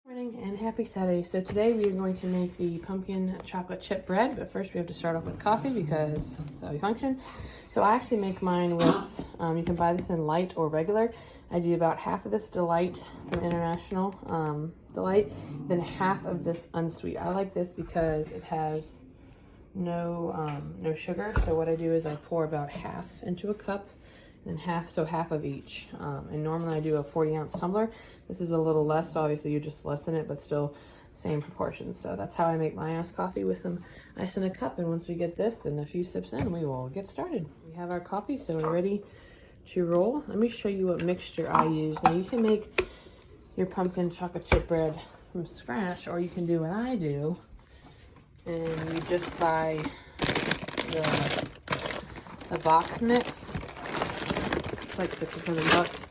Morning and happy Saturday. So today we are going to make the pumpkin chocolate chip bread, but first we have to start off with coffee because that's how we function. So I actually make mine with, you can buy this in light or regular. I do about half of this Delight from International Delight, then half of this unsweet. I like this because it has no sugar. So what I do is I pour about half into a cup and half of each. And normally I do a 40-ounce tumbler. This is a little less, so obviously you just lessen it, but still same proportions. So that's how I make my iced coffee, with some ice in the cup. And once we get this and a few sips in, we will get started. We have our coffee, so we're ready to roll. Let me show you what mixture I use. Now you can make your pumpkin chocolate chip bread from scratch, or you can do what I do, and you just buy the box mix. Like $6 or $7,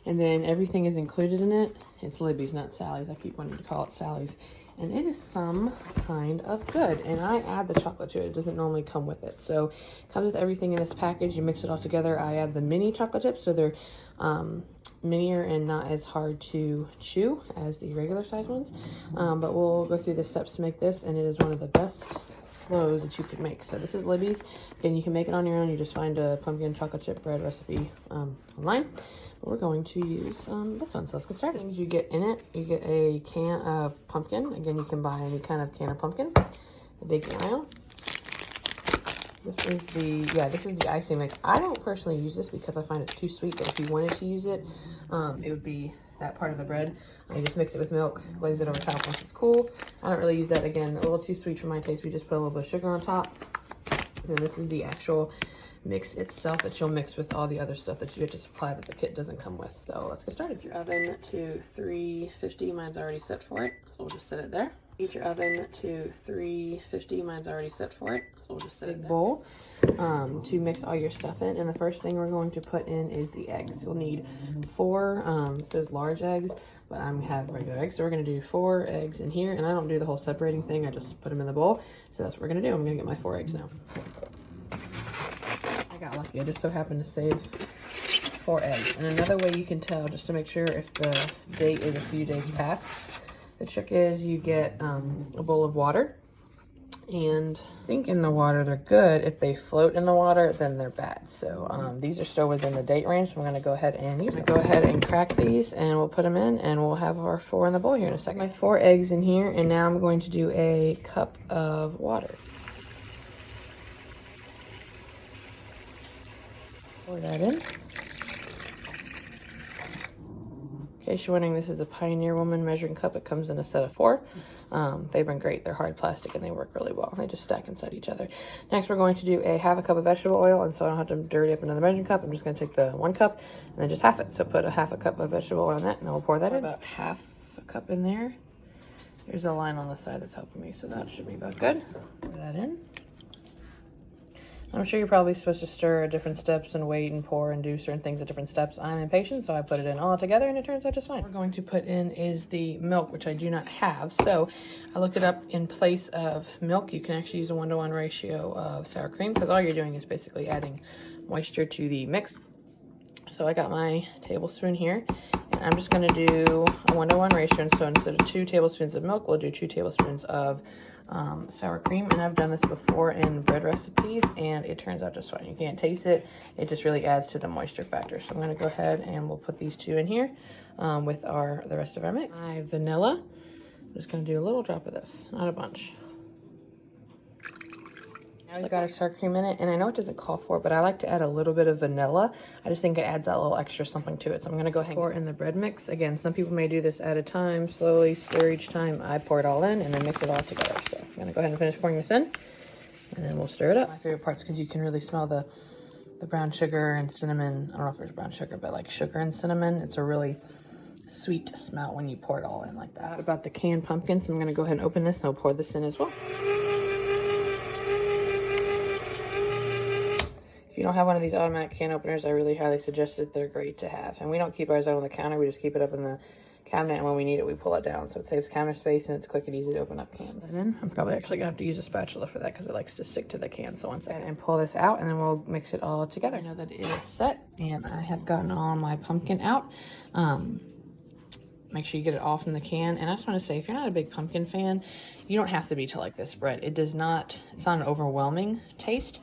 and then everything is included in it. It's Libby's, not Sally's. I keep wanting to call it Sally's, and it is some kind of good. And I add the chocolate to it. It doesn't normally come with it, so it comes with everything in this package. You mix it all together. I add the mini chocolate chips, so they're minier and not as hard to chew as the regular size ones. But we'll go through the steps to make this, and it is one of the best slows that you could make. So this is Libby's, and you can make it on your own. You just find a pumpkin chocolate chip bread recipe online. But we're going to use this one, so let's get started. Things you get in it: you get a can of pumpkin. Again, you can buy any kind of can of pumpkin. The baking aisle. This is the icing mix. I don't personally use this because I find it too sweet, but if you wanted to use it, it would be that part of the bread. I just mix it with milk, glaze it over top once it's cool. I don't really use that. Again, a little too sweet for my taste. We just put a little bit of sugar on top. And this is the actual mix itself that you'll mix with all the other stuff that you have to supply that the kit doesn't come with. So let's get started. Your oven to 350. Mine's already set for it, so we'll just set it there. Heat your oven to 350. Mine's already set for it, so we'll just set it there. Bowl to mix all your stuff in, and the first thing we're going to put in is the eggs. You'll need 4 it says large eggs, but I have regular eggs, so we're going to do 4 eggs in here. And I don't do the whole separating thing, I just put them in the bowl. So that's what we're going to do. I'm going to get my 4 eggs now. I got lucky. I just so happened to save 4 eggs. And another way you can tell, just to make sure if the date is a few days past, the trick is you get a bowl of water and sink in the water. They're good. If they float in the water, then they're bad. So these are still within the date range, so I'm going to go ahead and use them. Go ahead and crack these, and we'll put them in, and we'll have our 4 in the bowl here in a second. My 4 eggs in here, and now I'm going to do a cup of water. Pour that in. In case you're wondering, this is a Pioneer Woman measuring cup. It comes in a set of 4. They've been great. They're hard plastic and they work really well. They just stack inside each other. Next, we're going to do a half a cup of vegetable oil, and so I don't have to dirty up another measuring cup. I'm just going to take the 1 cup and then just half it. So put a half a cup of vegetable oil on that, and then we'll pour that in. About half a cup in there. There's a line on the side that's helping me, so that should be about good. Pour that in. I'm sure you're probably supposed to stir at different steps and wait and pour and do certain things at different steps. I'm impatient, so I put it in all together and it turns out just fine. What we're going to put in is the milk, which I do not have. So I looked it up. In place of milk, you can actually use a 1-to-1 ratio of sour cream, because all you're doing is basically adding moisture to the mix. So I got my tablespoon here, and I'm just going to do a 1-to-1 ratio. And so instead of 2 tablespoons of milk, we'll do 2 tablespoons of sour cream. And I've done this before in bread recipes, and it turns out just fine. You can't taste it. It just really adds to the moisture factor. So I'm going to go ahead and we'll put these 2 in here with the rest of our mix. My vanilla. I'm just going to do a little drop of this, not a bunch. Now we've got our sour cream in it, and I know it doesn't call for it, but I like to add a little bit of vanilla. I just think it adds that little extra something to it. So I'm going to go ahead and pour in the bread mix. Again, some people may do this at a time, slowly stir each time. I pour it all in and then mix it all together. So I'm going to go ahead and finish pouring this in, and then we'll stir it up. My favorite part's because you can really smell the brown sugar and cinnamon. I don't know if there's brown sugar, but like sugar and cinnamon. It's a really sweet smell when you pour it all in like that. About the canned pumpkin, so I'm going to go ahead and open this, and I'll pour this in as well. If you don't have one of these automatic can openers, I really highly suggest it. They're great to have. And we don't keep ours out on the counter. We just keep it up in the cabinet, and when we need it, we pull it down. So it saves counter space, and it's quick and easy to open up cans. And then I'm probably actually going to have to use a spatula for that because it likes to stick to the can. So 1 second. And pull this out, and then we'll mix it all together. I know that it is set, and I have gotten all my pumpkin out. make sure you get it all from the can. And I just want to say, if you're not a big pumpkin fan, you don't have to be to like this bread. It's not an overwhelming taste.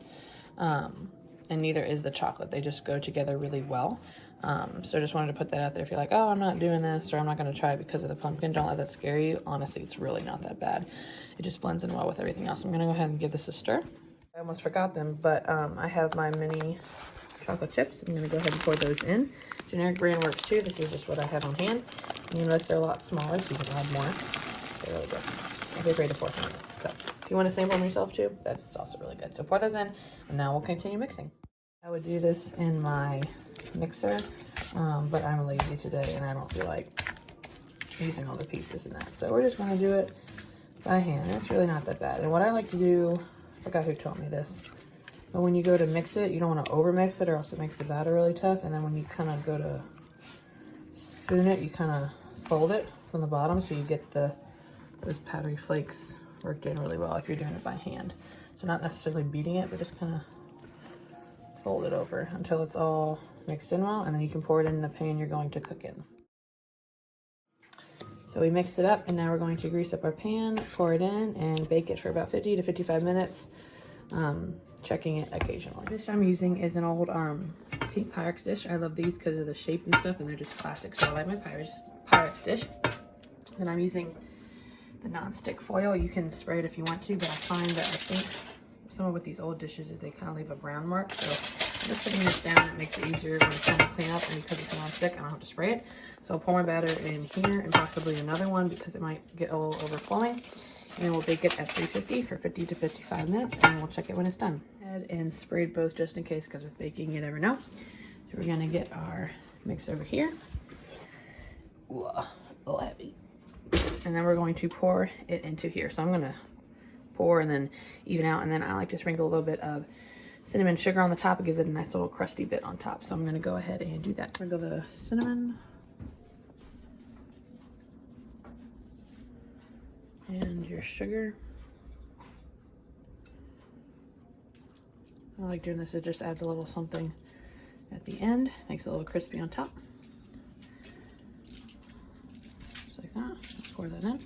And neither is the chocolate. They just go together really well. So just wanted to put that out there. If you're like, oh, I'm not doing this, or I'm not going to try it because of the pumpkin, don't let that scare you. Honestly, it's really not that bad. It just blends in well with everything else. I'm going to go ahead and give this a stir. I almost forgot them, but I have my mini chocolate chips. I'm going to go ahead and pour those in. Generic brand works too. This is just what I have on hand. And you notice they're a lot smaller, so you can add more. They're really good. Don't be afraid to pour some in. So if you want to sample them yourself too, that's also really good. So pour those in, and now we'll continue mixing. I would do this in my mixer, but I'm lazy today and I don't feel like using all the pieces in that. So we're just going to do it by hand. It's really not that bad. And what I like to do, I forgot who taught me this, but when you go to mix it, you don't want to over mix it or else it makes the batter really tough. And then when you kind of go to spoon it, you kind of fold it from the bottom so you get those powdery flakes worked in really well if you're doing it by hand. So not necessarily beating it, but just kind of fold it over until it's all mixed in well, and then you can pour it in the pan you're going to cook in. So we mixed it up, and now we're going to grease up our pan, pour it in, and bake it for about 50 to 55 minutes, checking it occasionally. The dish I'm using is an old pink Pyrex dish. I love these because of the shape and stuff, and they're just classic, so I like my Pyrex dish. Then I'm using the non-stick foil. You can spray it if you want to, but I find that I think some with these old dishes is they kind of leave a brown mark. So I'm just putting this down. It makes it easier when it's trying to clean up, and because it's non-stick, I don't have to spray it. So I'll pour my batter in here and possibly another one because it might get a little overflowing. And then we'll bake it at 350 for 50 to 55 minutes, and then we'll check it when it's done. And sprayed both just in case, because with baking you never know. So we're gonna get our mix over here. Ooh, a little heavy. And then we're going to pour it into here. So I'm gonna pour and then even out, and then I like to sprinkle a little bit of cinnamon sugar on the top. It gives it a nice little crusty bit on top. So I'm going to go ahead and do that. Sprinkle the cinnamon and your sugar. I like doing this. It just adds a little something at the end, makes it a little crispy on top. Just like that. Pour that in.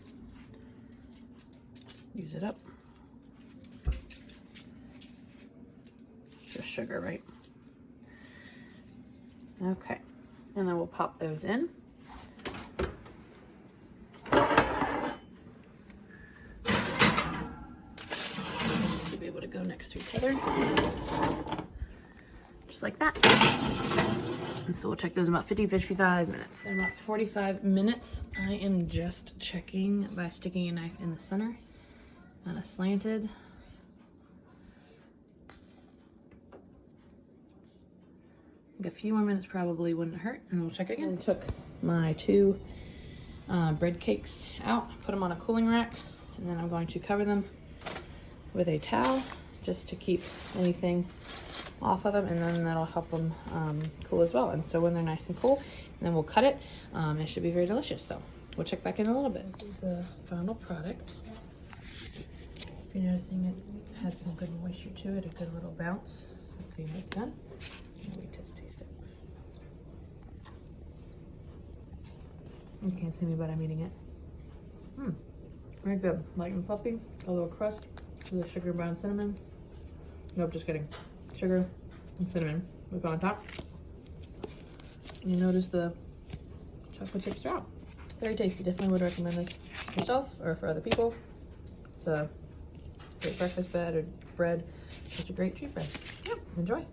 Use it up. Just sugar, right? Okay, and then we'll pop those in. Should be able to go next to each other, just like that. And so we'll check those in about 50-55 minutes. In about 45 minutes, I am just checking by sticking a knife in the center, kind of slanted. A few more minutes probably wouldn't hurt, and we'll check it again. And took my 2 bread cakes out, put them on a cooling rack, and then I'm going to cover them with a towel just to keep anything off of them, and then that'll help them cool as well. And so when they're nice and cool, and then we'll cut it. It should be very delicious. So we'll check back in a little bit. This is the final product. If you're noticing, it has some good moisture to it, a good little bounce. So let's see when it's done. Let me just taste it. You can't see me, but I'm eating it. Very good. Light and fluffy. A little crust with the sugar, brown cinnamon. Nope, just kidding. Sugar and cinnamon we put on top. You notice the chocolate chips are out. Very tasty. Definitely would recommend this yourself or for other people. It's a great breakfast bread. Such a great treat bread. Enjoy.